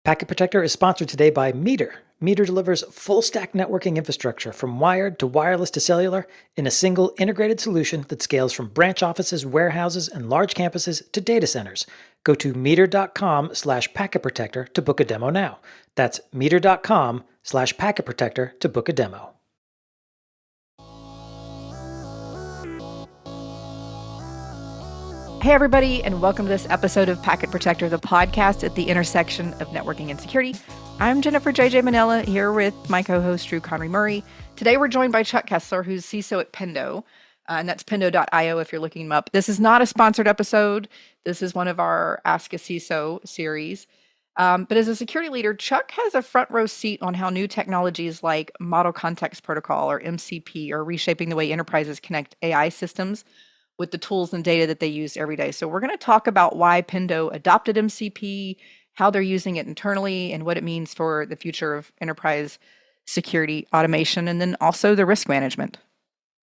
Packet Protector is sponsored today by Meter. Meter delivers full-stack networking infrastructure from wired to wireless to cellular in a single integrated solution that scales from branch offices, warehouses, and large campuses to data centers. Go to meter.com/packetprotector to book a demo now. That's meter.com/packetprotector to book a demo. Hey, everybody, and welcome to this episode of Packet Protector, the podcast at the intersection of networking and security. I'm Jennifer J.J. Manella here with my co-host, Drew Conry Murray. Today, we're joined by Chuck Kesler, who's CISO at Pendo, and that's pendo.io if you're looking him up. This is not a sponsored episode. This is one of our Ask a CISO series. But as a security leader, Chuck has a front row seat on how new technologies like Model Context Protocol, or MCP, are reshaping the way enterprises connect AI systems with the tools and data that they use every day. So we're going to talk about why Pendo adopted MCP, how they're using it internally, and what it means for the future of enterprise security automation, and then also the risk management.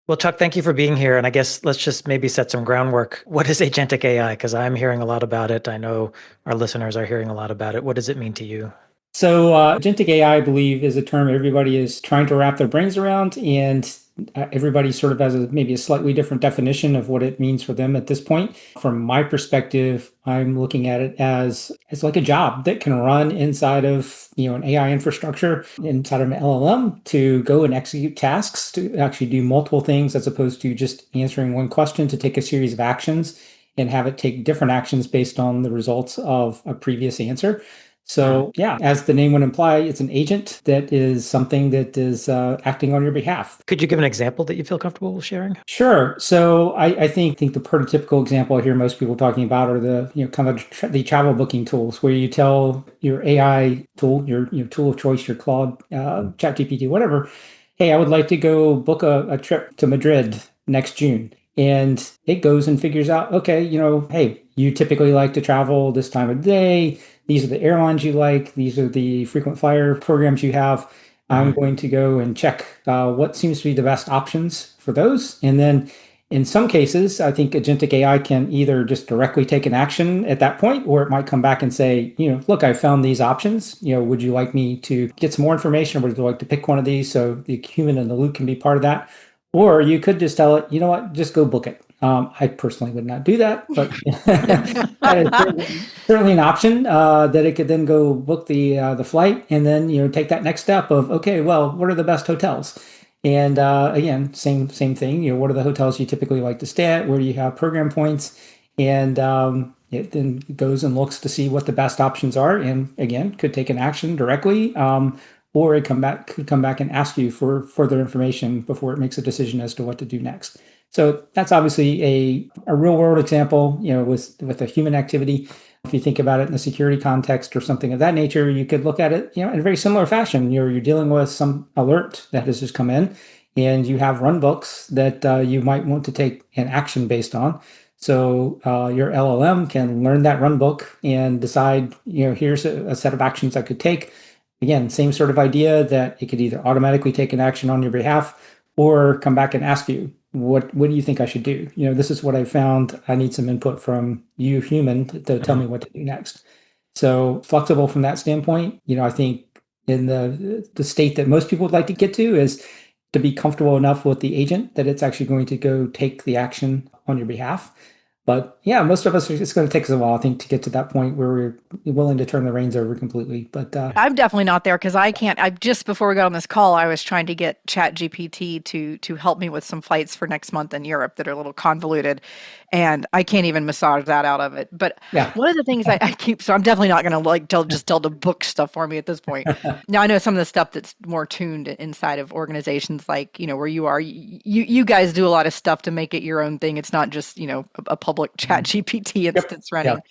Well, Chuck, thank you for being here. And I guess let's just maybe set some groundwork. What is agentic AI? Because I'm hearing a lot about it. I know our listeners are hearing a lot about it. What does it mean to you? So agentic AI, I believe, is a term everybody is trying to wrap their brains around, and everybody sort of has maybe a slightly different definition of what it means for them at this point. From my perspective, I'm looking at it as like a job that can run inside of an AI infrastructure, inside of an LLM, to go and execute tasks, to actually do multiple things as opposed to just answering one question, to take a series of actions and have it take different actions based on the results of a previous answer. So yeah, as the name would imply, it's an agent that is something that is acting on your behalf. Could you give an example that you feel comfortable sharing? Sure. So I think the prototypical example I hear most people talking about are the kind of the travel booking tools, where you tell your AI tool, your tool of choice, your Claude, ChatGPT, whatever, hey, I would like to go book a trip to Madrid next June. And it goes and figures out, okay, hey, you typically like to travel this time of day. These are the airlines you like. These are the frequent flyer programs you have. I'm going to go and check what seems to be the best options for those. And then in some cases, I think agentic AI can either just directly take an action at that point, or it might come back and say, look, I found these options. Would you like me to get some more information, or would you like to pick one of these so the human in the loop can be part of that? Or you could just tell it, you know what, just go book it. I personally would not do that, but that is certainly an option that it could then go book the flight, and then take that next step of, okay, well, what are the best hotels? And again, same thing. What are the hotels you typically like to stay at? Where do you have program points? And it then goes and looks to see what the best options are, and again, could take an action directly. Or it could come back and ask you for further information before it makes a decision as to what to do next. So that's obviously a real world example, with a human activity. If you think about it in a security context or something of that nature, you could look at it, in a very similar fashion. You're dealing with some alert that has just come in, and you have run books that you might want to take an action based on. So your LLM can learn that run book and decide, here's a set of actions I could take. Again, same sort of idea, that it could either automatically take an action on your behalf or come back and ask you, what do you think I should do? This is what I found. I need some input from you, human, to tell me what to do next. So flexible from that standpoint. I think in the state that most people would like to get to is to be comfortable enough with the agent that it's actually going to go take the action on your behalf. But yeah, most of us, it's going to take us a while, I think, to get to that point where we're willing to turn the reins over completely. But I'm definitely not there, because I can't. Just before we got on this call, I was trying to get ChatGPT to help me with some flights for next month in Europe that are a little convoluted, and I can't even massage that out of it. But yeah. One of the things I keep, so I'm definitely not going to tell to book stuff for me at this point. Now I know some of the stuff that's more tuned inside of organizations, like where you are. You guys do a lot of stuff to make it your own thing. It's not just a public ChatGPT instance running. Yep.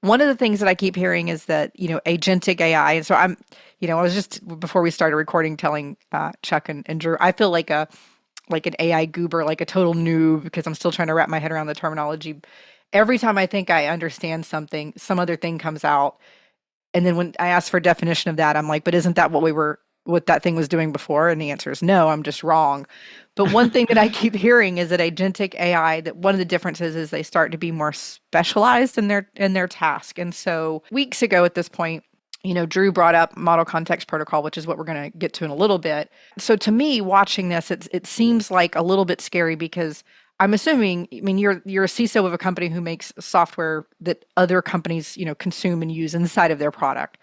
One of the things that I keep hearing is that, agentic AI. And so I was just, before we started recording, telling Chuck and Drew, I feel like an AI goober, like a total noob, because I'm still trying to wrap my head around the terminology. Every time I think I understand something, some other thing comes out. And then when I ask for a definition of that, I'm like, but isn't that what that thing was doing before? And the answer is no, I'm just wrong. But one thing that I keep hearing is that agentic AI, that one of the differences is they start to be more specialized in their task. And so weeks ago at this point, Drew brought up model context protocol, which is what we're going to get to in a little bit. So to me, watching this, it seems like a little bit scary because I'm assuming, I mean, you're a CISO of a company who makes software that other companies, consume and use inside of their product.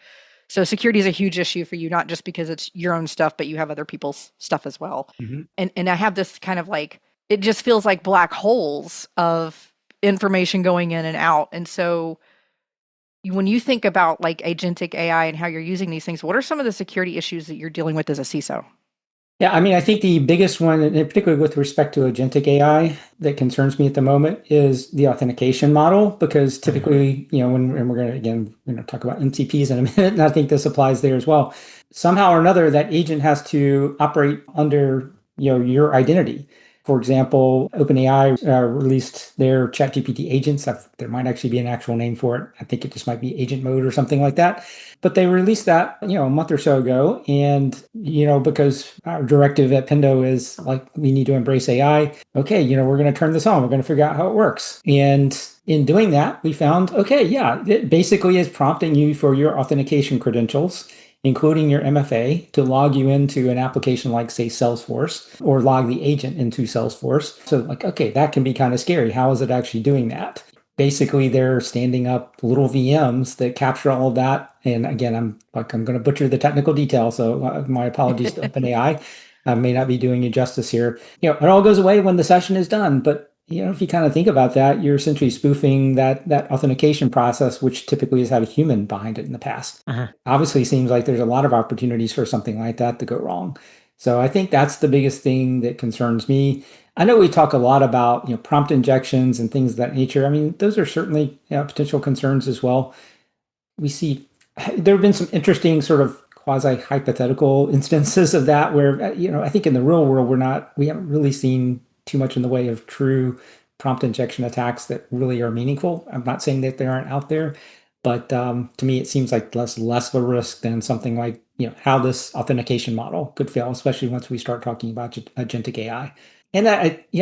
So security is a huge issue for you, not just because it's your own stuff, but you have other people's stuff as well. Mm-hmm. And I have this kind of like, it just feels like black holes of information going in and out. And so when you think about like agentic AI and how you're using these things, what are some of the security issues that you're dealing with as a CISO? Yeah, I mean, I think the biggest one, and particularly with respect to agentic AI, that concerns me at the moment is the authentication model, because typically, when we're going to, again, talk about MCPs in a minute, and I think this applies there as well. Somehow or another, that agent has to operate under, your identity. For example, OpenAI released their ChatGPT agents. There might actually be an actual name for it. I think it just might be agent mode or something like that. But they released that, a month or so ago. And, because our directive at Pendo is like, we need to embrace AI. Okay, we're going to turn this on. We're going to figure out how it works. And in doing that, we found, okay, yeah, it basically is prompting you for your authentication credentials, including your MFA, to log you into an application like, say, Salesforce, or log the agent into Salesforce. So like, okay, that can be kind of scary. How is it actually doing that? Basically, they're standing up little VMs that capture all of that. And again, I'm going to butcher the technical details, so my apologies to OpenAI. I may not be doing you justice here. It all goes away when the session is done, but if you kind of think about that, you're essentially spoofing that authentication process, which typically has had a human behind it in the past. Obviously, seems like there's a lot of opportunities for something like that to go wrong. So I think that's the biggest thing that concerns me. I know we talk a lot about prompt injections and things of that nature. I mean, those are certainly potential concerns as well. We see there have been some interesting sort of quasi hypothetical instances of that where I think in the real world we haven't really seen too much in the way of true prompt injection attacks that really are meaningful. I'm not saying that they aren't out there, but to me it seems like less of a risk than something like how this authentication model could fail, especially once we start talking about agentic AI. And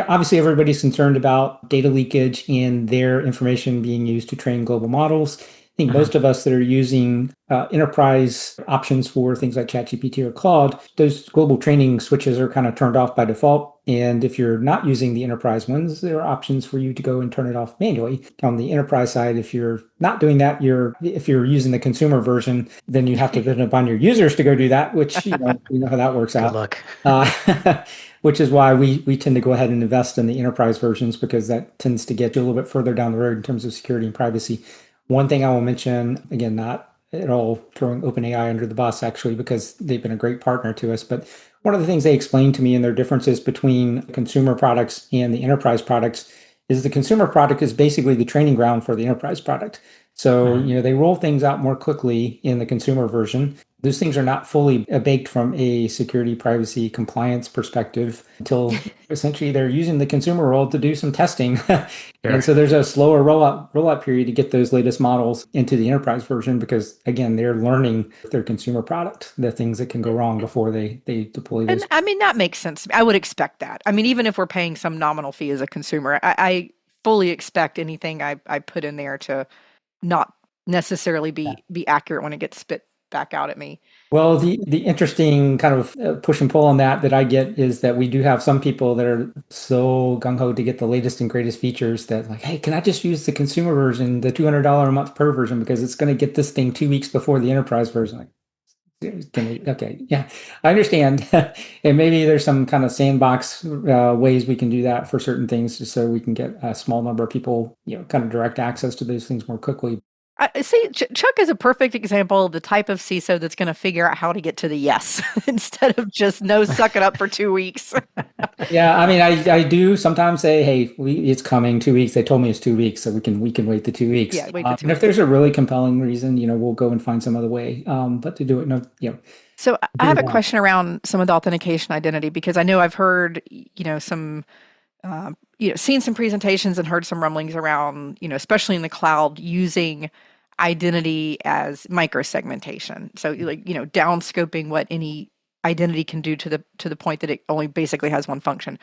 obviously everybody's concerned about data leakage and their information being used to train global models. I think most of us that are using enterprise options for things like ChatGPT or Claude, those global training switches are kind of turned off by default. And if you're not using the enterprise ones, there are options for you to go and turn it off manually. On the enterprise side, if you're not doing that, if you're using the consumer version, then you have to depend upon your users to go do that, which you know how that works out. Good luck. Which is why we tend to go ahead and invest in the enterprise versions, because that tends to get you a little bit further down the road in terms of security and privacy. One thing I will mention, again, not at all throwing OpenAI under the bus, actually, because they've been a great partner to us. But one of the things they explained to me in their differences between consumer products and the enterprise products is the consumer product is basically the training ground for the enterprise product. So, they roll things out more quickly in the consumer version. Those things are not fully baked from a security, privacy, compliance perspective until essentially they're using the consumer world to do some testing. And so there's a slower rollout period to get those latest models into the enterprise version, because again, they're learning their consumer product, the things that can go wrong before they deploy those. And I mean, that makes sense. I would expect that. I mean, even if we're paying some nominal fee as a consumer, I fully expect anything I put in there to not necessarily be accurate when it gets spit back out at me. Well, the interesting kind of push and pull on that I get is that we do have some people that are so gung ho to get the latest and greatest features that like, hey, can I just use the consumer version, the $200 a month per version, because it's going to get this thing 2 weeks before the enterprise version? Like, okay, yeah, I understand. And maybe there's some kind of sandbox ways we can do that for certain things, just so we can get a small number of people, kind of direct access to those things more quickly. I see. Chuck is a perfect example of the type of CISO that's going to figure out how to get to the yes instead of just no, suck it up for 2 weeks. Yeah, I mean, I do sometimes say, hey, it's coming 2 weeks. They told me it's 2 weeks, so we can wait the 2 weeks. Yeah, wait the 2 And if weeks. there's a really compelling reason, we'll go and find some other way. But to do it, no, So I have a question around some of the authentication identity, because I know I've heard, some, seen some presentations and heard some rumblings around, especially in the cloud, using identity as microsegmentation. So like, downscoping what any identity can do to the point that it only basically has one function.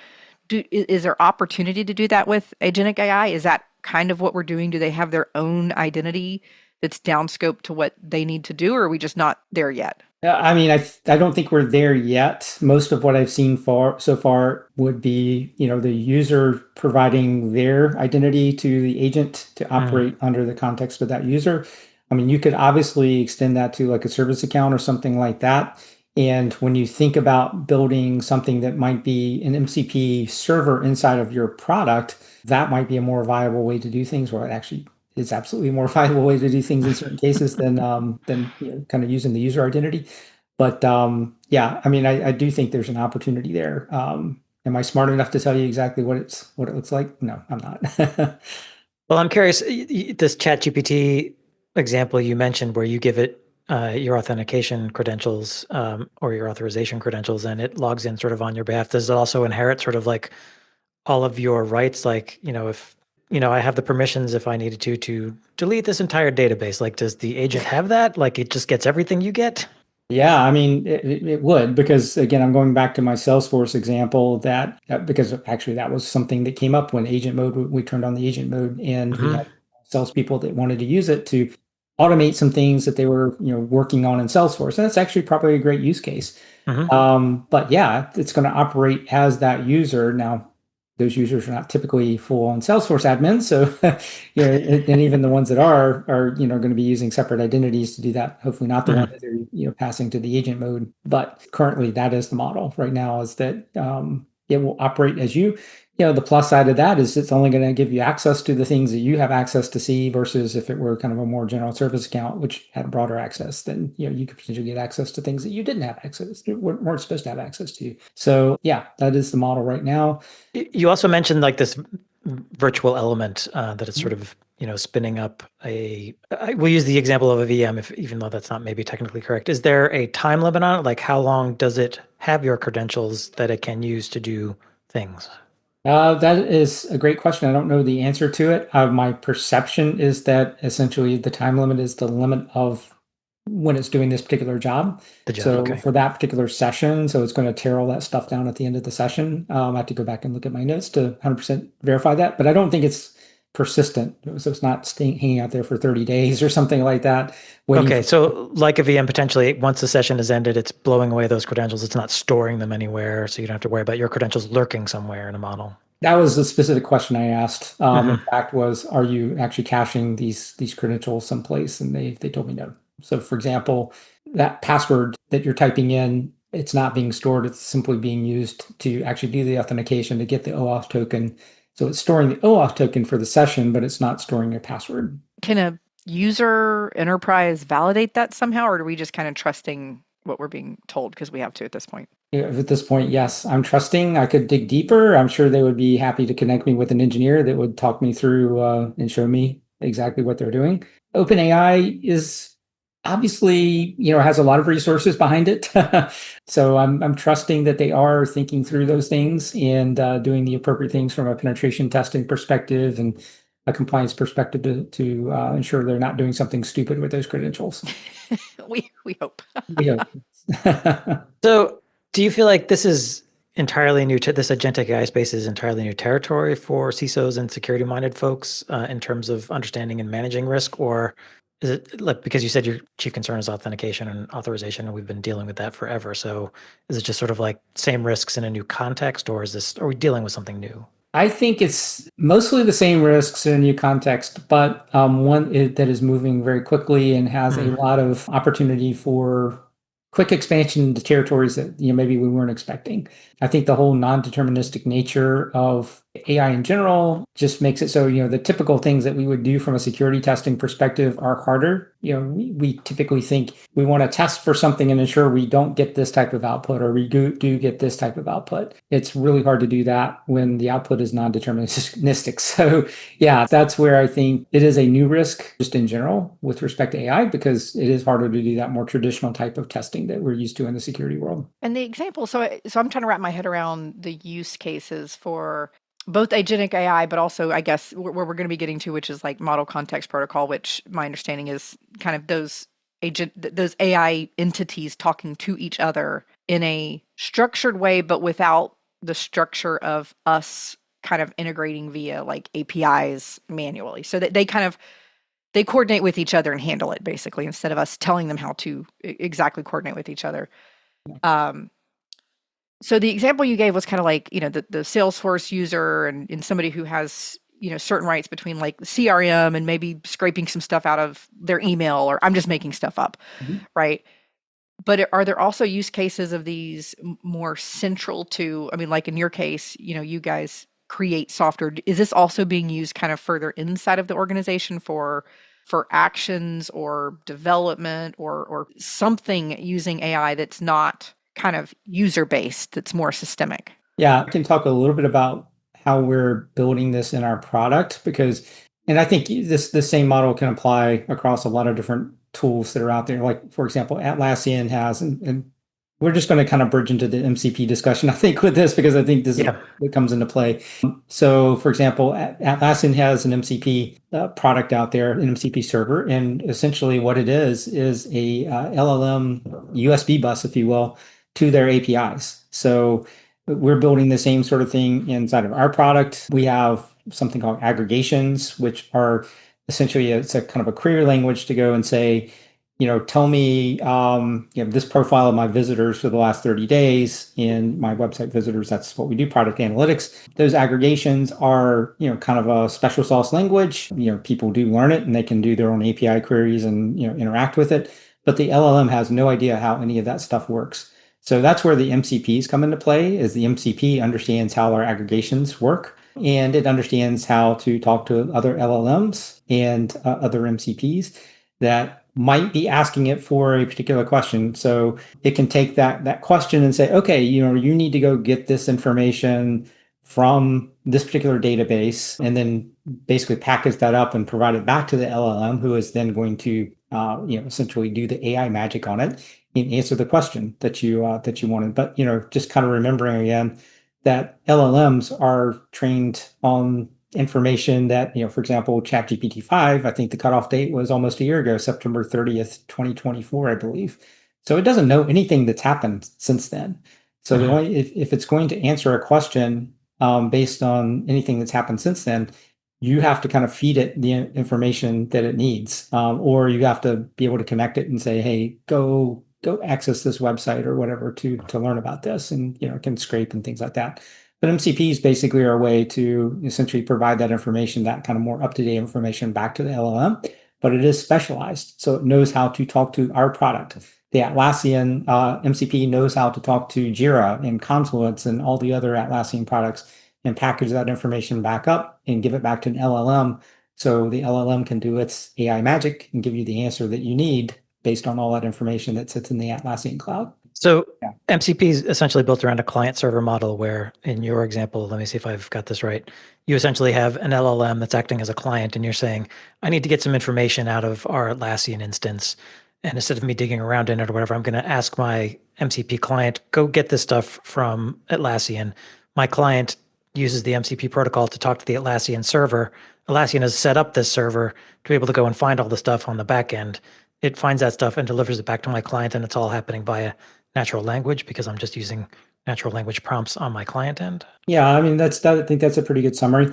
Is there opportunity to do that with agentic AI? Is that kind of what we're doing? Do they have their own identity that's downscoped to what they need to do, or are we just not there yet? I mean, I don't think we're there yet. Most of what I've seen so far would be, the user providing their identity to the agent to operate under the context of that user. I mean, you could obviously extend that to like a service account or something like that. And when you think about building something that might be an MCP server inside of your product, that might be a more viable way to do things. Well, it actually is absolutely a more viable way to do things in certain cases than kind of using the user identity. But yeah, I mean, I do think there's an opportunity there. Am I smart enough to tell you exactly what it looks like? No, I'm not. Well, I'm curious, this ChatGPT example you mentioned where you give it your authentication credentials or your authorization credentials and it logs in sort of on your behalf. Does it also inherit sort of like all of your rights? Like, if, I have the permissions if I needed to delete this entire database, like, does the agent have that? Like, it just gets everything you get? Yeah, I mean, it would, because again, I'm going back to my Salesforce example because actually that was something that came up when agent mode, we turned on the agent mode and we had salespeople that wanted to use it to automate some things that they were, working on in Salesforce. And that's actually probably a great use case. But yeah, it's going to operate as that user. Now, those users are not typically full-on Salesforce admins, so and even the ones that are going to be using separate identities to do that. Hopefully, not the one that they're passing to the agent mode. But currently, that is the model right now. Is that it will operate as you. The plus side of that is it's only going to give you access to the things that you have access to see versus if it were kind of a more general service account, which had broader access, then, you could potentially get access to things that you didn't have access to, weren't supposed to have access to. So yeah, that is the model right now. You also mentioned like this virtual element that it's sort of, spinning up we'll use the example of a VM, even though that's not maybe technically correct. Is there a time limit on it? Like how long does it have your credentials that it can use to do things? That is a great question. I don't know the answer to it. My perception is that essentially the time limit is the limit of when it's doing this particular job. The job, So okay. for that particular session, so it's going to tear all that stuff down at the end of the session. I have to go back and look at my notes to 100% verify that, but I don't think it's persistent. So it's not hanging out there for 30 days or something like that. Okay, so like a VM, potentially, once the session has ended, it's blowing away those credentials. It's not storing them anywhere, so you don't have to worry about your credentials lurking somewhere in a model. That was the specific question I asked. In fact, was are you actually caching these credentials someplace? And they told me no. So, for example, that password that you're typing in, it's not being stored. It's simply being used to actually do the authentication to get the OAuth token. So it's storing the OAuth token for the session, but it's not storing your password. Can a user enterprise validate that somehow, or are we just kind of trusting what we're being told because we have to at this point? At this point, yes, I'm trusting. I could dig deeper. I'm sure they would be happy to connect me with an engineer that would talk me through and show me exactly what they're doing. OpenAI is obviously, has a lot of resources behind it. So I'm trusting that they are thinking through those things and doing the appropriate things from a penetration testing perspective and a compliance perspective to ensure they're not doing something stupid with those credentials. we hope. We hope. So, do you feel like this is entirely new to this agentic AI space is entirely new territory for CISOs and security-minded folks in terms of understanding and managing risk, or is it like because you said your chief concern is authentication and authorization, and we've been dealing with that forever? So, is it just sort of like same risks in a new context, or are we dealing with something new? I think it's mostly the same risks in a new context, but that is moving very quickly and has a lot of opportunity for quick expansion into territories that maybe we weren't expecting. I think the whole non-deterministic nature of AI in general just makes it so the typical things that we would do from a security testing perspective are harder. We typically think we want to test for something and ensure we don't get this type of output or we do get this type of output. It's really hard to do that when the output is non-deterministic. So yeah, that's where I think it is a new risk just in general with respect to AI because it is harder to do that more traditional type of testing that we're used to in the security world. And the example, so I'm trying to wrap my head around the use cases for both agentic AI, but also I guess where we're going to be getting to, which is like model context protocol, which my understanding is kind of those AI entities talking to each other in a structured way, but without the structure of us kind of integrating via like APIs manually, so that they kind of they coordinate with each other and handle it, basically, instead of us telling them how to exactly coordinate with each other. So the example you gave was kind of like, the Salesforce user and somebody who has, certain rights between like CRM and maybe scraping some stuff out of their email, or I'm just making stuff up, right? But are there also use cases of these more central to, I mean, like in your case, you guys create software. Is this also being used kind of further inside of the organization for actions or development or something using AI that's not kind of user based, that's more systemic? Yeah, I can talk a little bit about how we're building this in our product and I think the same model can apply across a lot of different tools that are out there. Like, for example, Atlassian has, and we're just going to kind of bridge into the MCP discussion, I think, with this, because I think this is what comes into play. So, for example, Atlassian has an MCP product out there, an MCP server, and essentially what it is a LLM USB bus, if you will, to their APIs. So we're building the same sort of thing inside of our product. We have something called aggregations, which are essentially it's a kind of a query language to go and say, tell me, this profile of my visitors for the last 30 days in my website visitors. That's what we do, product analytics. Those aggregations are, kind of a special sauce language. People do learn it and they can do their own API queries and, interact with it. But the LLM has no idea how any of that stuff works. So that's where the MCPs come into play, is the MCP understands how our aggregations work, and it understands how to talk to other LLMs and other MCPs that might be asking it for a particular question. So it can take that question and say, okay, you need to go get this information from this particular database, and then basically package that up and provide it back to the LLM, who is then going to essentially do the AI magic on it and answer the question that you wanted. But just kind of remembering again that LLMs are trained on information that, for example, ChatGPT 5, I think the cutoff date was almost a year ago, September 30th, 2024, I believe. So it doesn't know anything that's happened since then. So the only, if it's going to answer a question based on anything that's happened since then, you have to kind of feed it the information that it needs, or you have to be able to connect it and say, hey, go access this website or whatever to learn about this, and it can scrape and things like that. But MCPs basically are a way to essentially provide that information, that kind of more up-to-date information, back to the LLM, but it is specialized, so it knows how to talk to our product. The Atlassian MCP knows how to talk to Jira and Confluence and all the other Atlassian products and package that information back up and give it back to an LLM, so the LLM can do its AI magic and give you the answer that you need based on all that information that sits in the Atlassian cloud. So MCP is essentially built around a client-server model where, in your example, let me see if I've got this right, you essentially have an LLM that's acting as a client, and you're saying, I need to get some information out of our Atlassian instance. And instead of me digging around in it or whatever, I'm going to ask my MCP client, go get this stuff from Atlassian. My client uses the MCP protocol to talk to the Atlassian server. Atlassian has set up this server to be able to go and find all the stuff on the back end. It finds that stuff and delivers it back to my client, and it's all happening via natural language because I'm just using natural language prompts on my client end. Yeah, I mean, I think that's a pretty good summary.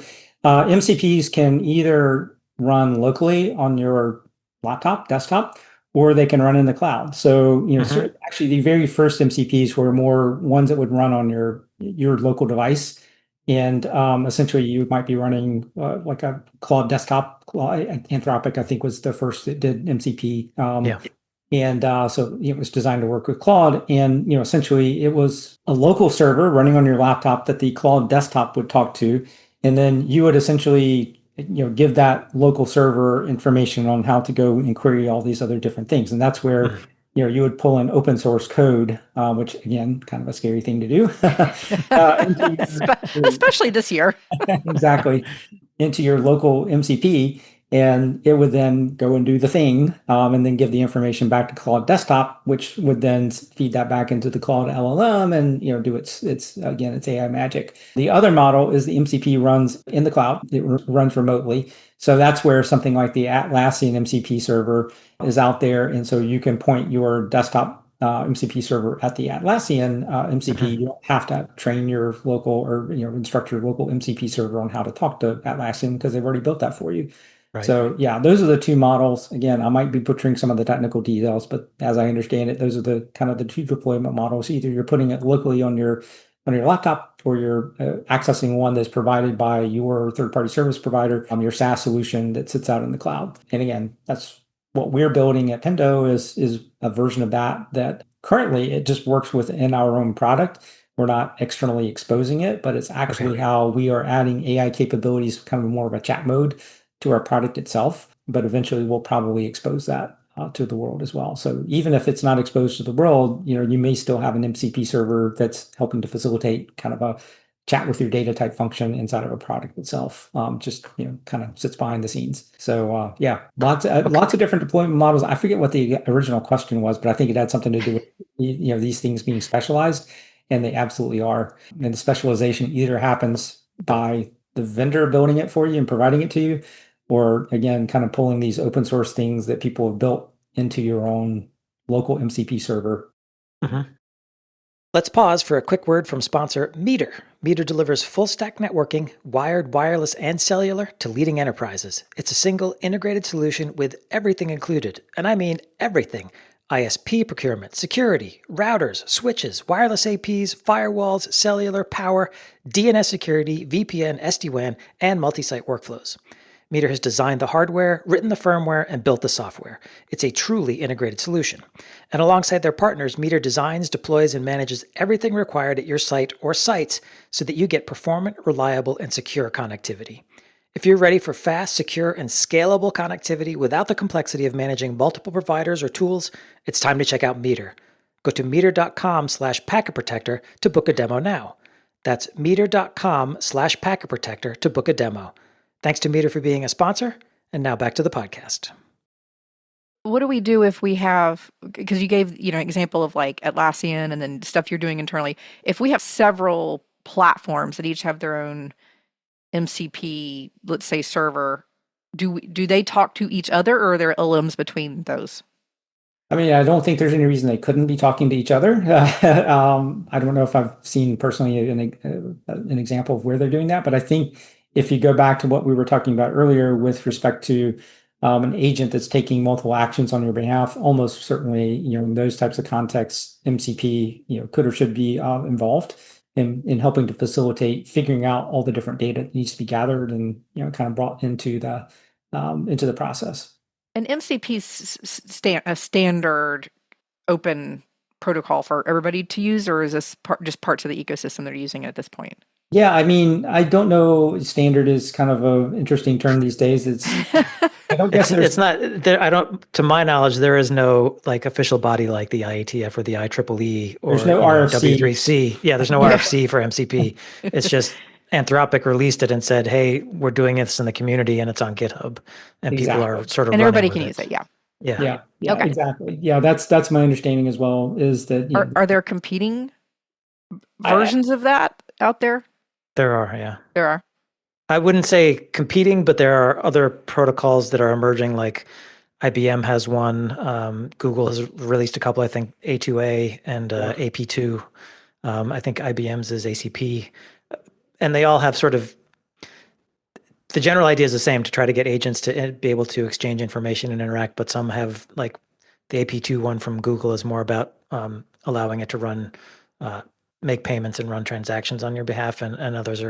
MCPs can either run locally on your laptop, desktop, or they can run in the cloud. So, actually the very first MCPs were more ones that would run on your local device. And essentially you might be running like a Claude desktop. Anthropic, I think, was the first that did MCP. And so it was designed to work with Claude. And, essentially it was a local server running on your laptop that the Claude desktop would talk to. And then you would essentially, give that local server information on how to go and query all these other different things. And that's where, you would pull in open source code, which, again, kind of a scary thing to do. Especially this year. Exactly. Into your local MCP. And it would then go and do the thing, and then give the information back to Claude Desktop, which would then feed that back into the Claude LLM and do its AI magic. The other model is the MCP runs in the cloud; it runs remotely. So that's where something like the Atlassian MCP server is out there, and so you can point your desktop MCP server at the Atlassian MCP. You don't have to train your local or instruct your local MCP server on how to talk to Atlassian because they've already built that for you. Right. So yeah, those are the two models. Again, I might be butchering some of the technical details, but as I understand it, those are the kind of the two deployment models. Either you're putting it locally on your laptop, or you're accessing one that's provided by your third-party service provider, your SaaS solution that sits out in the cloud. And again, that's what we're building at Pendo is a version of that currently it just works within our own product. We're not externally exposing it, but it's actually how we are adding AI capabilities, kind of more of a chat mode to our product itself. But eventually we'll probably expose that to the world as well. So even if it's not exposed to the world, you may still have an MCP server that's helping to facilitate kind of a chat with your data type function inside of a product itself. Just kind of sits behind the scenes. So yeah, lots of different deployment models. I forget what the original question was, but I think it had something to do with these things being specialized, and they absolutely are. And the specialization either happens by the vendor building it for you and providing it to you, or again, kind of pulling these open source things that people have built into your own local MCP server. Mm-hmm. Let's pause for a quick word from sponsor Meter. Meter delivers full stack networking, wired, wireless, and cellular to leading enterprises. It's a single integrated solution with everything included, and I mean everything. ISP procurement, security, routers, switches, wireless APs, firewalls, cellular, power, DNS security, VPN, SD-WAN, and multi-site workflows. Meter has designed the hardware, written the firmware, and built the software. It's a truly integrated solution. And alongside their partners, Meter designs, deploys, and manages everything required at your site or sites so that you get performant, reliable, and secure connectivity. If you're ready for fast, secure, and scalable connectivity without the complexity of managing multiple providers or tools, it's time to check out Meter. Go to meter.com/packetprotector to book a demo now. That's meter.com/packetprotector to book a demo. Thanks to Meter for being a sponsor, and now back to the podcast. What do we do if we have, because you gave, an example of like Atlassian and then stuff you're doing internally. If we have several platforms that each have their own MCP, let's say server, do they talk to each other, or are there LMs between those? I mean, I don't think there's any reason they couldn't be talking to each other. I don't know if I've seen personally an example of where they're doing that, but I think if you go back to what we were talking about earlier with respect to an agent that's taking multiple actions on your behalf, almost certainly, in those types of contexts, MCP, could or should be involved in helping to facilitate figuring out all the different data that needs to be gathered and kind of brought into the process. And MCP is a standard open protocol for everybody to use, or is this just parts of the ecosystem that are using it at this point? Yeah, I mean, I don't know. Standard is kind of an interesting term these days. I don't guess it's not there. I don't, to my knowledge, there is no like official body like the IATF or the IEEE or there's no RFC. W3C. Yeah, there's no RFC for MCP. It's just Anthropic released it and said, "Hey, we're doing this in the community, and it's on GitHub, and people are sort of and everybody can use it." Yeah. Yeah. Okay. Exactly. Yeah, that's my understanding as well. Is that are there competing versions of that out there? There are. Yeah, there are. I wouldn't say competing, but there are other protocols that are emerging, like IBM has one. Google has released a couple, I think A2A and AP2. I think IBM's is ACP. And they all have sort of, the general idea is the same, to try to get agents to be able to exchange information and interact, but some have, like the AP2 one from Google is more about allowing it to run, make payments and run transactions on your behalf, and others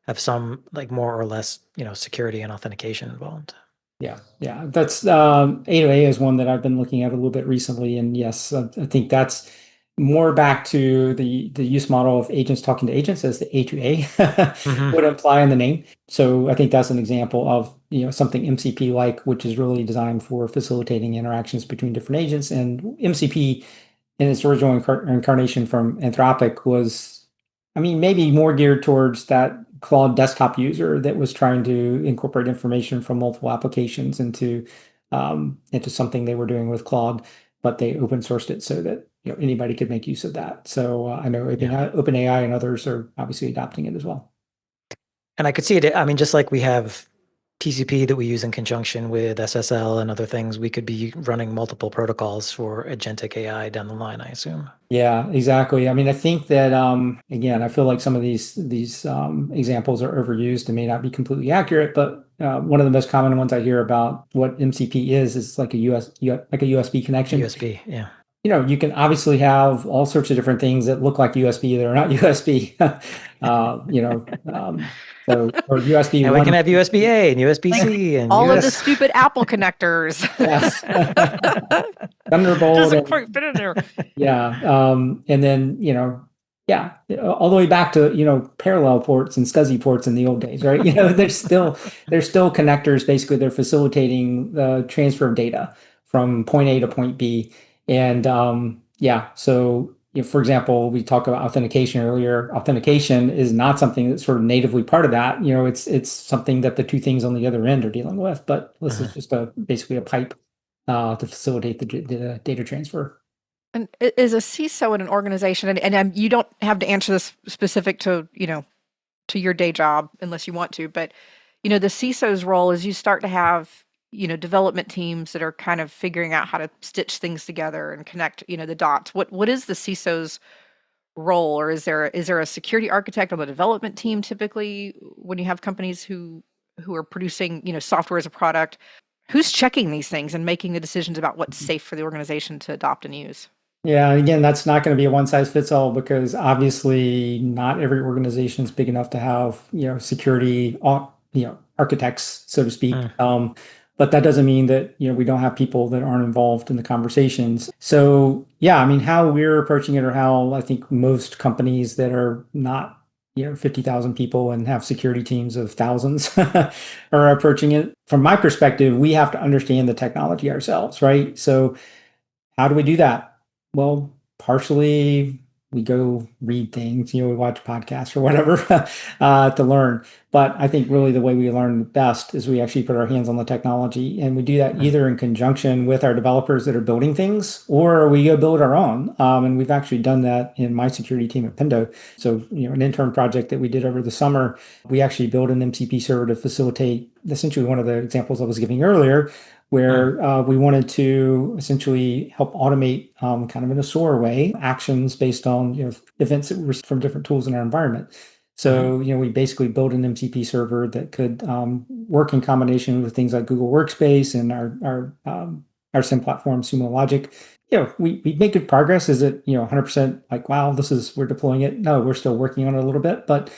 have some like more or less, security and authentication involved. Yeah. That's A2A is one that I've been looking at a little bit recently, and yes, I think that's more back to the use model of agents talking to agents, as the A2A would imply in the name. So I think that's an example of something MCP like, which is really designed for facilitating interactions between different agents. And MCP in its original incarnation from Anthropic was, I mean, maybe more geared towards that Claude desktop user that was trying to incorporate information from multiple applications into something they were doing with Claude, but they open sourced it so that anybody could make use of that. So I know OpenAI and others are obviously adopting it as well. And I could see it. I mean, just like we have TCP that we use in conjunction with SSL and other things, we could be running multiple protocols for agentic AI down the line, I assume. Yeah, exactly. I mean, I think that again, I feel like some of these examples are overused and may not be completely accurate, but one of the most common ones I hear about what MCP is like a like a USB connection. USB, yeah. You can obviously have all sorts of different things that look like USB that are not USB. So or USB And we one. can have USB-A and USB-C and All of the US. stupid Apple connectors. Yes. Thunderbolt. Doesn't quite fit in there. Yeah. And then, yeah, all the way back to, parallel ports and SCSI ports in the old days, right? There's still connectors. Basically, they're facilitating the transfer of data from point A to point B. And yeah, so for example, we talked about authentication earlier. Authentication is not something that's sort of natively part of that. It's something that the two things on the other end are dealing with. But this is just basically a pipe to facilitate the data transfer. And is a CISO in an organization, and you don't have to answer this specific to, to your day job unless you want to, but, the CISO's role is you start to have, development teams that are kind of figuring out how to stitch things together and connect, the dots. What is the CISO's role, or is there a security architect on the development team typically when you have companies who are producing, software as a product? Who's checking these things and making the decisions about what's safe for the organization to adopt and use? Yeah, again, that's not going to be a one size fits all because obviously not every organization is big enough to have, security, architects, so to speak. But that doesn't mean that, we don't have people that aren't involved in the conversations. So yeah, I mean, how we're approaching it or how I think most companies that are not, 50,000 people and have security teams of thousands are approaching it. From my perspective, we have to understand the technology ourselves, right? So how do we do that? Well, partially we go read things, we watch podcasts or whatever to learn. But I think really the way we learn best is we actually put our hands on the technology, and we do that either in conjunction with our developers that are building things, or we go build our own. And we've actually done that in my security team at Pendo. So, an intern project that we did over the summer, we actually built an MCP server to facilitate essentially one of the examples I was giving earlier, where we wanted to essentially help automate kind of in a SOAR way actions based on events that were from different tools in our environment. So we basically built an MCP server that could work in combination with things like Google Workspace and our SIM platform, Sumo Logic. We made good progress. Is it 100% like, wow, we're deploying it? No, we're still working on it a little bit, but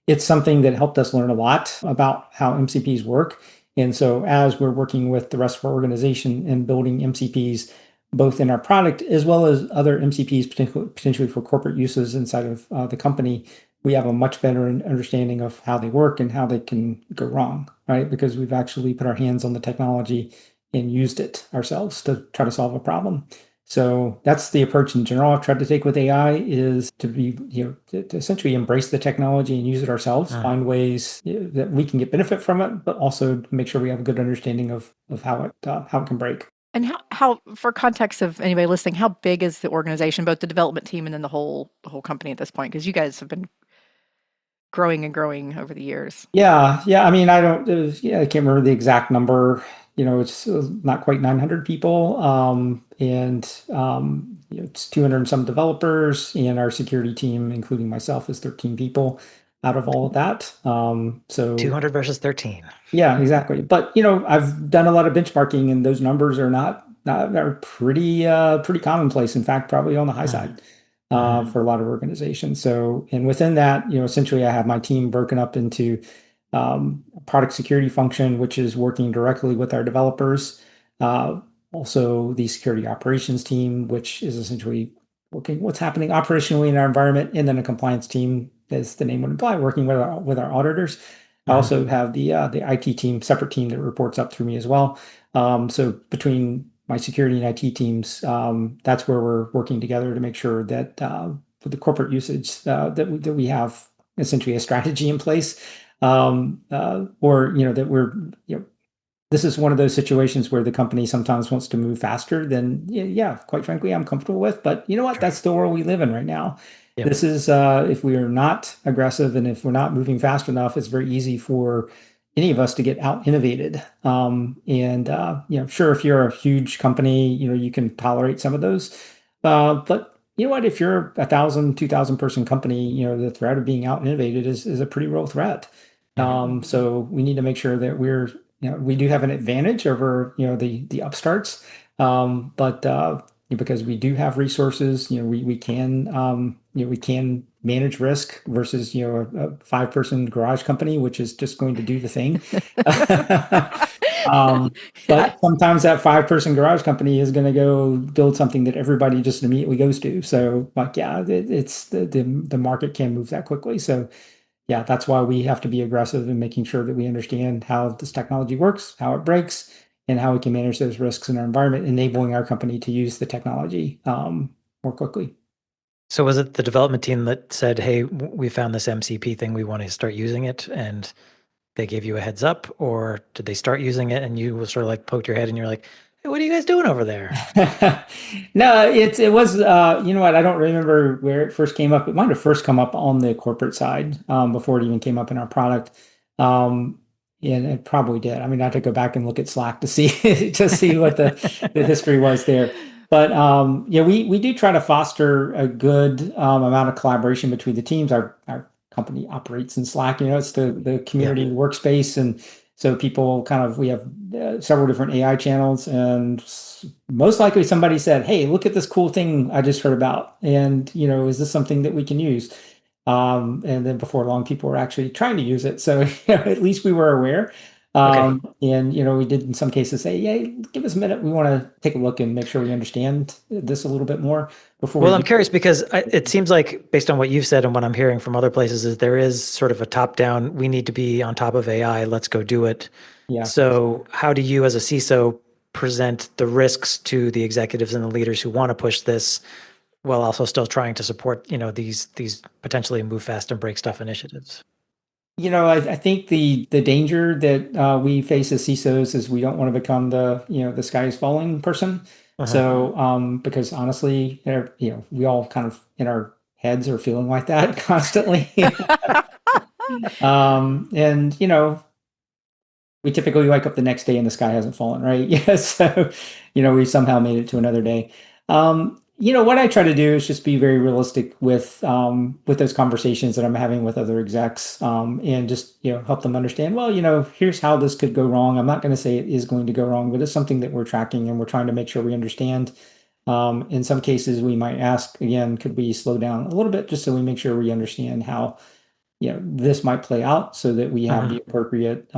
it's something that helped us learn a lot about how MCPs work. And so as we're working with the rest of our organization and building MCPs, both in our product as well as other MCPs potentially for corporate uses inside of the company, we have a much better understanding of how they work and how they can go wrong, right? Because we've actually put our hands on the technology and used it ourselves to try to solve a problem. So that's the approach in general I've tried to take with AI, is to be, to essentially embrace the technology and use it ourselves, find ways that we can get benefit from it, but also make sure we have a good understanding of how it can break. And how for context of anybody listening, how big is the organization, both the development team and then the whole company at this point? Because you guys have been growing and growing over the years. Yeah. I mean, I can't remember the exact number. It's not quite 900 people. It's 200 and some developers, and our security team, including myself, is 13 people out of all of that. So 200 versus 13. Yeah, exactly. But, I've done a lot of benchmarking, and those numbers are are pretty commonplace. In fact, probably on the high side. For a lot of organizations. So, and within that, essentially I have my team broken up into a product security function, which is working directly with our developers. Also the security operations team, which is essentially looking what's happening operationally in our environment, and then a compliance team, as the name would imply, working with our auditors. I also have the IT team, separate team that reports up through me as well. So between my security and IT teams, that's where we're working together to make sure that for the corporate usage that we have essentially a strategy in place, or that we're this is one of those situations where the company sometimes wants to move faster than quite frankly I'm comfortable with. But you know what? That's the world we live in right now. Yep. This is if we are not aggressive and if we're not moving fast enough, it's very easy for any of us to get out innovated. Sure, if you're a huge company, you can tolerate some of those. But you know what? If you're 1,000, 2,000 person company, the threat of being out innovated is a pretty real threat. So we need to make sure that we do have an advantage over, the upstarts. But because we do have resources, we can manage risk versus, a 5-person garage company, which is just going to do the thing. But sometimes that 5-person garage company is going to go build something that everybody just immediately goes to. So, like, yeah, it's the market can move that quickly. So, yeah, that's why we have to be aggressive in making sure that we understand how this technology works, how it breaks, and how we can manage those risks in our environment, enabling our company to use the technology more quickly. So was it the development team that said, "Hey, we found this MCP thing, we want to start using it," and they gave you a heads up, or did they start using it and you sort of like poked your head and you're like, "Hey, what are you guys doing over there?" No, it was you know what, I don't remember where it first came up. It might have first come up on the corporate side before it even came up in our product. Um, and it probably did. I mean, I had to go back and look at Slack to see to see what the history was there. But yeah, we do try to foster a good amount of collaboration between the teams. Our company operates in Slack. It's the community workspace, and so people we have several different AI channels, and most likely somebody said, "Hey, look at this cool thing I just heard about, and is this something that we can use?" And then before long, people were actually trying to use it, so at least we were aware. Okay. And we did in some cases say, "Yeah, give us a minute. We want to take a look and make sure we understand this a little bit more before Well, we I'm do." curious because it seems like, based on what you've said and what I'm hearing from other places, is there is sort of a top-down, we need to be on top of AI, let's go do it. Yeah. So how do you as a CISO present the risks to the executives and the leaders who want to push this while also still trying to support, these potentially move fast and break stuff initiatives? I think the danger that we face as CISOs is we don't want to become the sky is falling person. So, because honestly, we all kind of in our heads are feeling like that constantly. And we typically wake up the next day and the sky hasn't fallen, right? Yeah. So, we somehow made it to another day. What I try to do is just be very realistic with those conversations that I'm having with other execs, and just, help them understand, well, here's how this could go wrong. I'm not going to say it is going to go wrong, but it's something that we're tracking and we're trying to make sure we understand. In some cases, we might ask again, could we slow down a little bit just so we make sure we understand how this might play out so that we have the appropriate,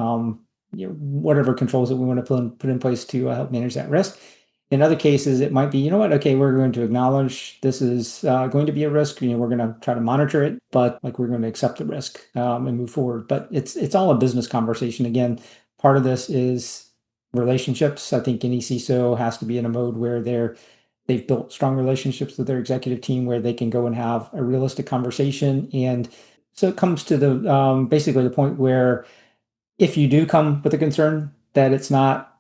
whatever controls that we want to put in place to help manage that risk. In other cases, it might be, okay, we're going to acknowledge this is going to be a risk. We're going to try to monitor it, but like we're going to accept the risk and move forward. But it's all a business conversation. Again, part of this is relationships. I think any CISO has to be in a mode where they've built strong relationships with their executive team where they can go and have a realistic conversation. And so it comes to the basically the point where if you do come with a concern that it's not,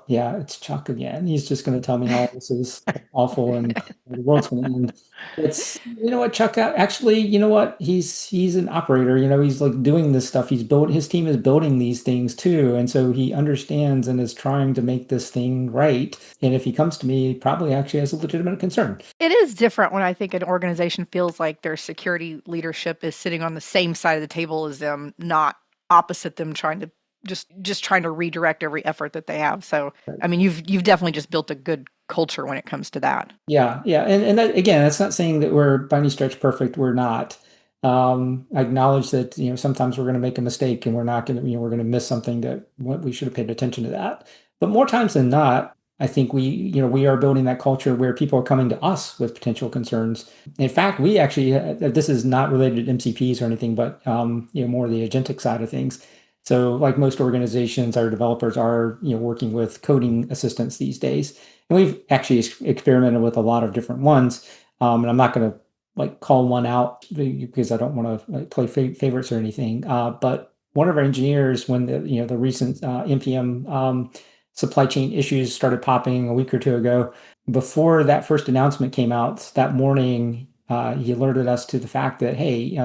yeah, it's Chuck again. He's just going to tell me how this is awful and the world's going to end. It's, what, Chuck, actually, what? He's an operator, he's like doing this stuff. His team is building these things too. And so he understands and is trying to make this thing right. And if he comes to me, he probably actually has a legitimate concern. It is different when I think an organization feels like their security leadership is sitting on the same side of the table as them, not opposite them, trying to just trying to redirect every effort that they have. So, I mean, you've definitely just built a good culture when it comes to that. Yeah, yeah, and that, again, that's not saying that we're by any stretch perfect. We're not. I acknowledge that sometimes we're going to make a mistake and we're not going to we're going to miss something that what we should have paid attention to that. But more times than not, I think we are building that culture where people are coming to us with potential concerns. In fact, we actually this is not related to MCPs or anything, but more the agentic side of things. So, like most organizations, our developers are working with coding assistants these days. And we've actually experimented with a lot of different ones. And I'm not going to like call one out because I don't want to play favorites or anything. But one of our engineers, when the recent NPM supply chain issues started popping a week or two ago, before that first announcement came out that morning, he alerted us to the fact that, hey,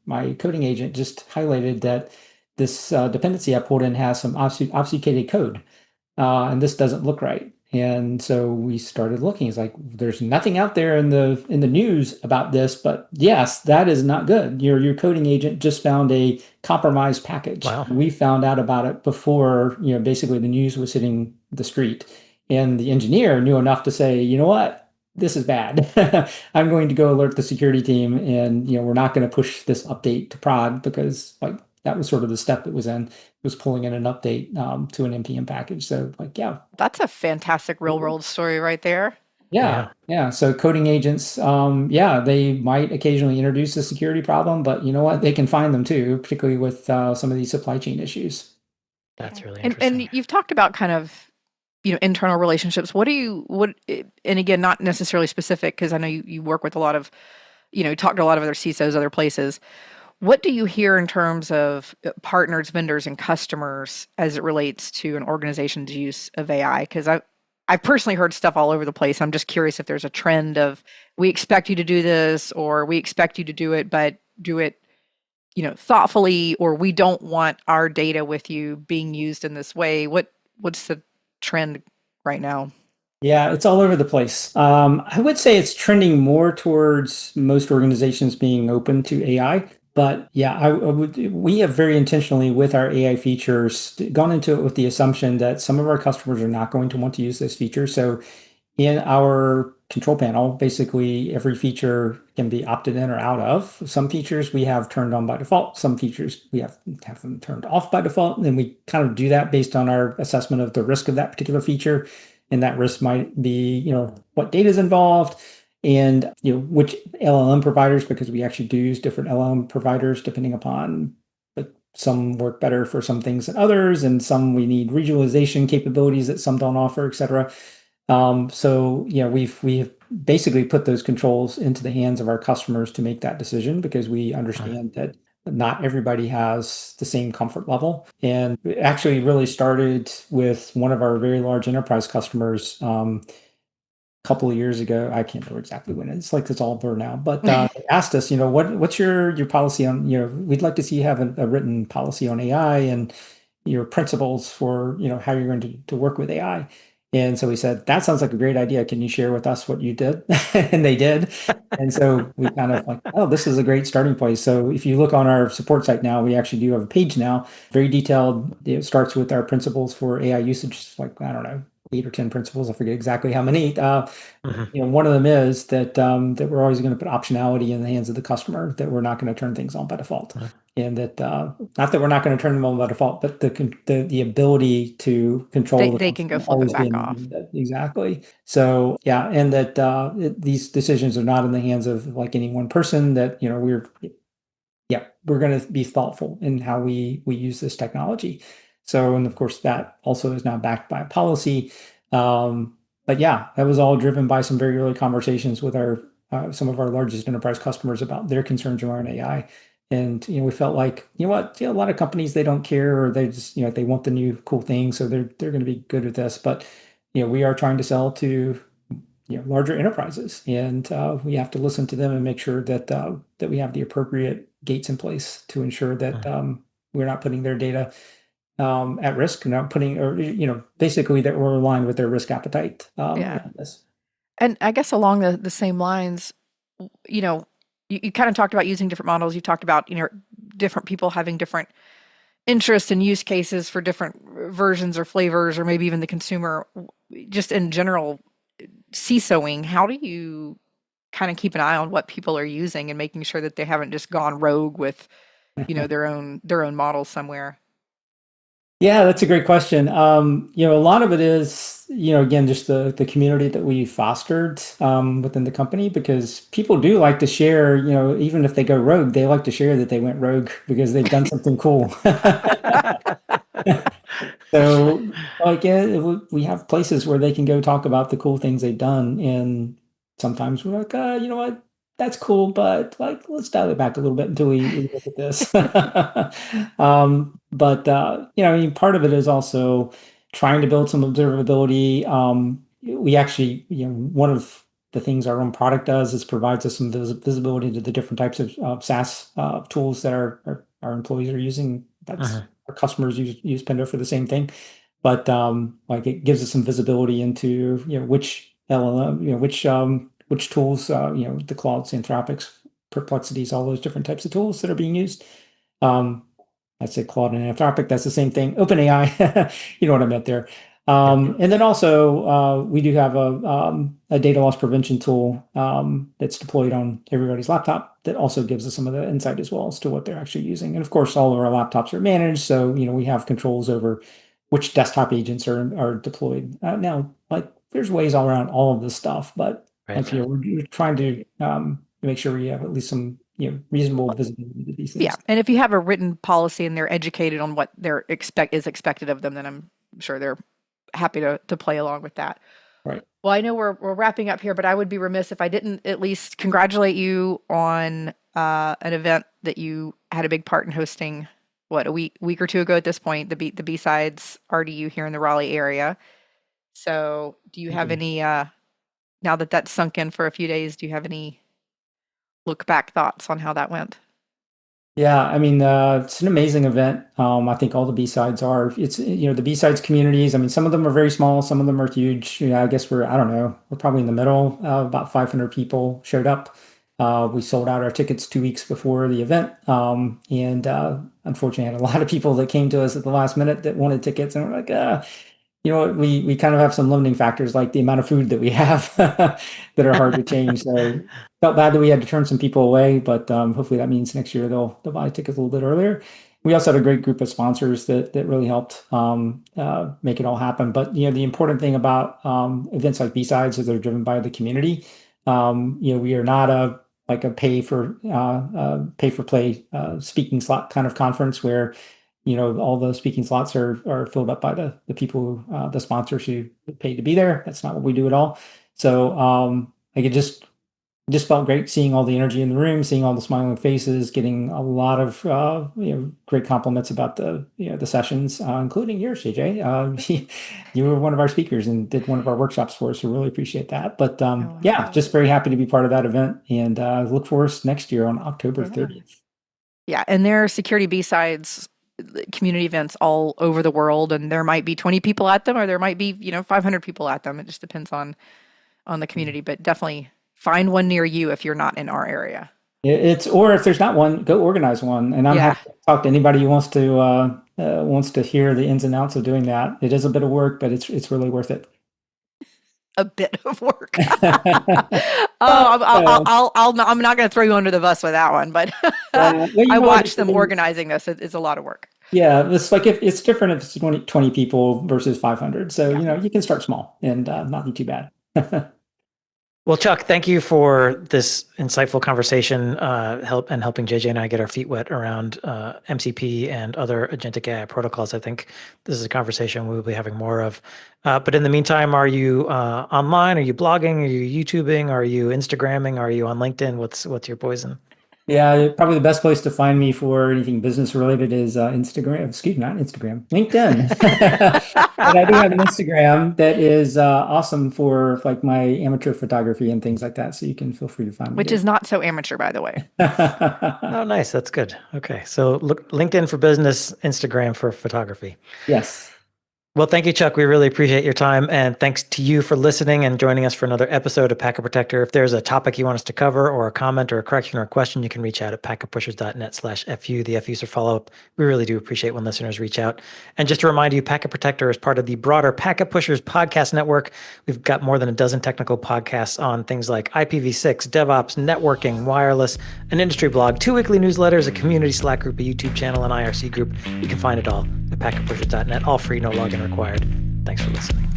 my coding agent just highlighted that this dependency I pulled in has some obfuscated code, and this doesn't look right. And so we started looking. It's like there's nothing out there in the news about this, but yes, that is not good. Your coding agent just found a compromised package. Wow. We found out about it before, basically the news was hitting the street. And the engineer knew enough to say, you know what, this is bad. I'm going to go alert the security team, and we're not going to push this update to prod because like that was sort of the step it was in. It was pulling in an update to an npm package. So like, yeah, That's a fantastic real world story right there. yeah. So coding agents, yeah, they might occasionally introduce a security problem, but you know what? They can find them too, particularly with some of these supply chain issues. That's really And interesting. you've talked about kind of internal relationships. And again, not necessarily specific, because I know you work with a lot of, talk to a lot of other CISOs, other places. What do you hear in terms of partners, vendors, and customers as it relates to an organization's use of AI? Because I've personally heard stuff all over the place. I'm just curious if there's a trend of we expect you to do this, or we expect you to do it, but do it, thoughtfully, or we don't want our data with you being used in this way. What's the trend right now? Yeah, it's all over the place. I would say it's trending more towards most organizations being open to AI. But yeah, we have very intentionally with our AI features gone into it with the assumption that some of our customers are not going to want to use this feature. So in our control panel, basically every feature can be opted in or out of. Some features we have turned on by default. Some features we have them turned off by default. And we kind of do that based on our assessment of the risk of that particular feature. And that risk might be, what data is involved and, which LLM providers, because we actually do use different LLM providers depending upon, but some work better for some things than others. And some we need regionalization capabilities that some don't offer, et cetera. So we've basically put those controls into the hands of our customers to make that decision because we understand that not everybody has the same comfort level. And it actually really started with one of our very large enterprise customers a couple of years ago. I can't remember exactly when. It's like it's all blur now. But they asked us, what's your policy on, we'd like to see you have a written policy on AI and your principles for how you're going to work with AI. And so we said, that sounds like a great idea. Can you share with us what you did? And they did. And so we kind of like, oh, this is a great starting place. So if you look on our support site now, we actually do have a page now, very detailed. It starts with our principles for AI usage, like, I don't know, 8 or 10 principles. I forget exactly how many. One of them is that we're always going to put optionality in the hands of the customer, that we're not going to turn things on by default. And that not that we're not going to turn them on by default, but the ability to control They can go will flip it always be back in the off. hand of exactly. So yeah, and that these decisions are not in the hands of like any one person. That we're going to be thoughtful in how we use this technology. So, and of course, that also is now backed by policy. But yeah, that was all driven by some very early conversations with our some of our largest enterprise customers about their concerns around AI. And we felt like, what, a lot of companies, they don't care, or they just they want the new cool thing, so they're going to be good with this. But we are trying to sell to larger enterprises, and we have to listen to them and make sure that we have the appropriate gates in place to ensure that we're not putting their data at risk, not putting, or basically that we're aligned with their risk appetite. Yeah. In this. And I guess along the same lines, you know, you kind of talked about using different models. You talked about, different people having different interests and use cases for different versions or flavors, or maybe even the consumer. Just in general, CISOing, how do you kind of keep an eye on what people are using and making sure that they haven't just gone rogue with, their own models somewhere? Yeah, that's a great question. A lot of it is, again, just the community that we fostered within the company, because people do like to share, even if they go rogue, they like to share that they went rogue because they've done something cool. So, like, yeah, we have places where they can go talk about the cool things they've done, and sometimes we're like, you know what, that's cool, but like, let's dial it back a little bit until we look at this. But I mean, part of it is also trying to build some observability. We actually, one of the things our own product does is provides us some visibility to the different types of SaaS tools that our employees are using that's our customers use Pendo for the same thing. But like it gives us some visibility into which LLM, which tools, the Claudes, Anthropics, Perplexities, all those different types of tools that are being used. I'd say Claude and Anthropic, that's the same thing. OpenAI, you know what I meant there. And then also we do have a data loss prevention tool that's deployed on everybody's laptop that also gives us some of the insight as well as to what they're actually using. And of course, all of our laptops are managed, so we have controls over which desktop agents are deployed. Now, like there's ways all around all of this stuff, but we're trying to make sure we have at least some reasonable visibility to these things. Yeah, and if you have a written policy and they're educated on what is expected of them, then I'm sure they're happy to play along with that. Right. Well, I know we're wrapping up here, but I would be remiss if I didn't at least congratulate you on an event that you had a big part in hosting. What, a week or two ago at this point, the B-Sides RDU here in the Raleigh area. So, do you have any now that that's sunk in for a few days? Do you have any look back thoughts on how that went? Yeah, I mean, it's an amazing event. I think all the B-Sides are. It's the B-Sides communities. I mean, some of them are very small, some of them are huge. I guess we're probably in the middle. About 500 people showed up. We sold out our tickets 2 weeks before the event, and unfortunately, had a lot of people that came to us at the last minute that wanted tickets, and we're like, we kind of have some limiting factors, like the amount of food that we have that are hard to change. So felt bad that we had to turn some people away, but hopefully that means next year they'll buy tickets a little bit earlier. We also had a great group of sponsors that really helped make it all happen. But the important thing about events like B-Sides is they're driven by the community. We are not a pay for play speaking slot kind of conference where all the speaking slots are filled up by the people, the sponsors who paid to be there. That's not what we do at all. So it just felt great seeing all the energy in the room, seeing all the smiling faces, getting a lot of great compliments about the sessions, including yours, JJ. You were one of our speakers and did one of our workshops for us, so really appreciate that. But just very happy to be part of that event, and look for us next year on October 30th. Yeah, and there are security B-Sides community events all over the world, and there might be 20 people at them, or there might be 500 people at them. It just depends on the community, but definitely find one near you if you're not in our area. Or if there's not one, go organize one. And I'm happy to talk to anybody who wants to hear the ins and outs of doing that. It is a bit of work, but it's really worth it. A bit of work. I'm not going to throw you under the bus with that one, but I watched them organizing this. It's a lot of work. Yeah, it's like if it's different if it's 20 people versus 500. So you can start small and not be too bad. Well, Chuck, thank you for this insightful conversation, helping JJ and I get our feet wet around MCP and other agentic AI protocols. I think this is a conversation we'll be having more of. But in the meantime, are you online? Are you blogging? Are you YouTubing? Are you Instagramming? Are you on LinkedIn? What's your poison? Yeah, probably the best place to find me for anything business related is Instagram. Excuse me, not Instagram, LinkedIn. And I do have an Instagram that is awesome for like my amateur photography and things like that. So you can feel free to find me. Which is not so amateur, by the way. Oh, nice. That's good. Okay. So look, LinkedIn for business, Instagram for photography. Yes. Well, thank you, Chuck. We really appreciate your time. And thanks to you for listening and joining us for another episode of Packet Protector. If there's a topic you want us to cover or a comment or a correction or a question, you can reach out at packetpushers.net/FU. The FUs are follow-up. We really do appreciate when listeners reach out. And just to remind you, Packet Protector is part of the broader Packet Pushers podcast network. We've got more than a dozen technical podcasts on things like IPv6, DevOps, networking, wireless, an industry blog, 2 weekly newsletters, a community Slack group, a YouTube channel, an IRC group. You can find it all at packetpushers.net, all free, no login required. Thanks for listening.